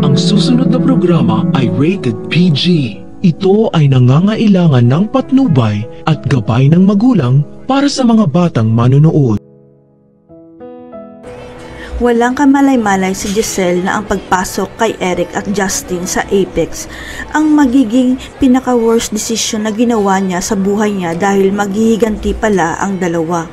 Ang susunod na programa ay rated PG. Ito ay nangangailangan ng patnubay at gabay ng magulang para sa mga batang manonood. Walang kamalay-malay si Giselle na ang pagpasok kay Eric at Justin sa Apex ang magiging pinaka-worst decision na ginawa niya sa buhay niya dahil maghihiganti pala ang dalawa.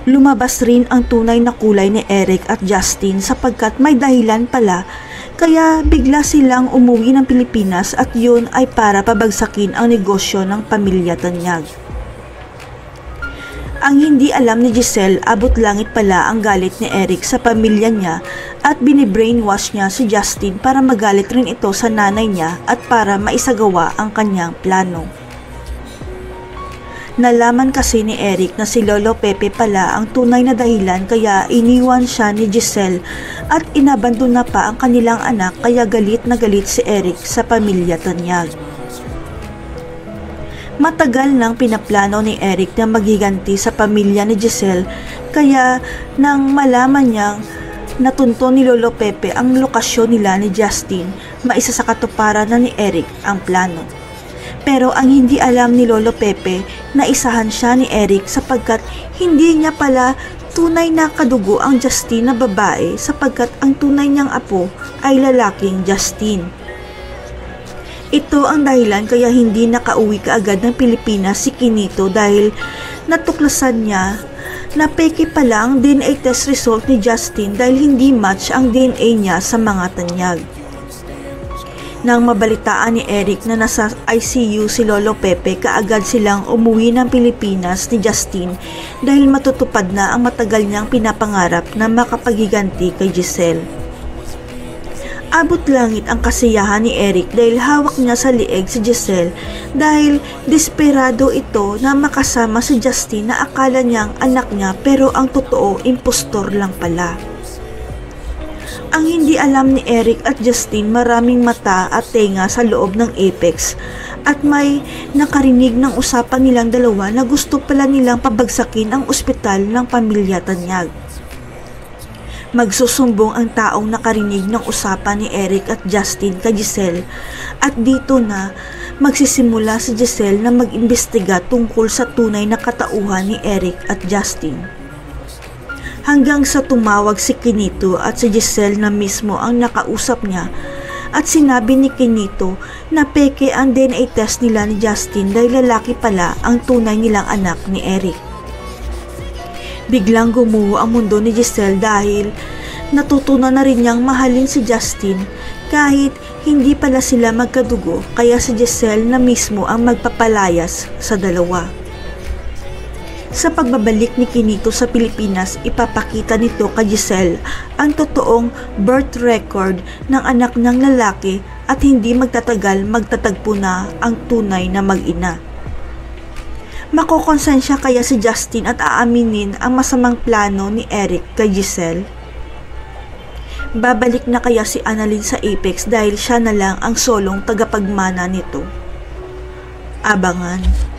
Lumabas rin ang tunay na kulay ni Eric at Justin sapagkat may dahilan pala kaya bigla silang umuwi ng Pilipinas at yun ay para pabagsakin ang negosyo ng pamilya Tanyag. Ang hindi alam ni Giselle, abot langit pala ang galit ni Eric sa pamilya niya at binibrainwash niya si Justin para magalit rin ito sa nanay niya at para maisagawa ang kanyang plano. Nalaman kasi ni Eric na si Lolo Pepe pala ang tunay na dahilan kaya iniwan siya ni Giselle at inabandona pa ang kanilang anak kaya galit na galit si Eric sa pamilya Tanyag. Matagal nang pinaplano ni Eric na maghiganti sa pamilya ni Giselle kaya nang malaman niyang natunto ni Lolo Pepe ang lokasyon nila ni Justin, maisa sa katuparan na ni Eric ang plano. Pero ang hindi alam ni Lolo Pepe na isahan siya ni Eric sapagkat hindi niya pala tunay na kadugo ang Justin na babae sapagkat ang tunay niyang apo ay lalaking Justin. Ito ang dahilan kaya hindi nakauwi kaagad ng Pilipinas si Quinito dahil natuklasan niya na peke pala ang DNA test result ni Justin dahil hindi match ang DNA niya sa mga Tanyag. Nang mabalitaan ni Eric na nasa ICU si Lolo Pepe, kaagad silang umuwi ng Pilipinas ni Justin dahil matutupad na ang matagal niyang pinapangarap na makapaghiganti kay Giselle. Abot langit ang kasiyahan ni Eric dahil hawak niya sa lieg si Giselle dahil desperado ito na makasama si Justin na akala niyang anak niya pero ang totoo impostor lang pala. Ang hindi alam ni Eric at Justin, maraming mata at tenga sa loob ng Apex at may nakarinig ng usapan nilang dalawa na gusto pala nilang pabagsakin ang ospital ng pamilya Tanyag. Magsusumbong ang taong nakarinig ng usapan ni Eric at Justin kay Giselle at dito na magsisimula si Giselle na mag-imbestiga tungkol sa tunay na katauhan ni Eric at Justin. Hanggang sa tumawag si Quinito at si Giselle na mismo ang nakausap niya at sinabi ni Quinito na peke ang DNA test nila ni Justin dahil lalaki pala ang tunay nilang anak ni Eric. Biglang gumuho ang mundo ni Giselle dahil natutunan na rin niyang mahalin si Justin kahit hindi pala sila magkadugo kaya si Giselle na mismo ang magpapalayas sa dalawa. Sa pagbabalik ni Quinito sa Pilipinas, ipapakita nito kay Giselle ang totoong birth record ng anak ng lalaki at hindi magtatagal magtatagpo na ang tunay na mag-ina. Makokonsensya kaya si Justin at aaminin ang masamang plano ni Eric kay Giselle? Babalik na kaya si Annalyn sa Apex dahil siya na lang ang solong tagapagmana nito? Abangan.